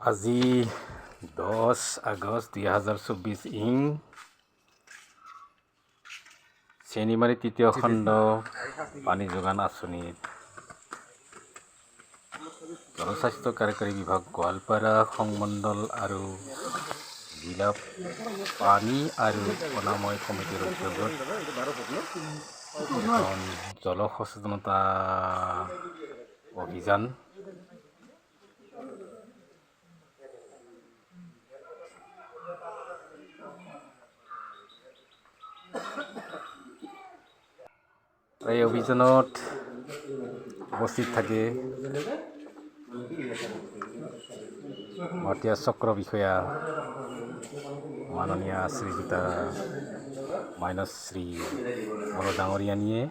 আজি 10 আগষ্ট 2024 ইং চেনিমাৰী তৃতীয় খণ্ড পানী যোগান আঁচনিত জনস্বাস্থ্য কাৰ্যকৰী বিভাগ গোৱালপাৰা সংমণ্ডল আৰু জিলা পানী আৰু অনাময় কমিটিৰ উদ্যোগত এখন জল সচেতনতা অভিযান এই অভিযানত উপস্থিত থাকে মতিয়া চক্ৰ বিষয়া মাননীয়া শ্ৰীযুতা মাইনশ্ৰী বড়ো ডাঙৰীয়ানীয়ে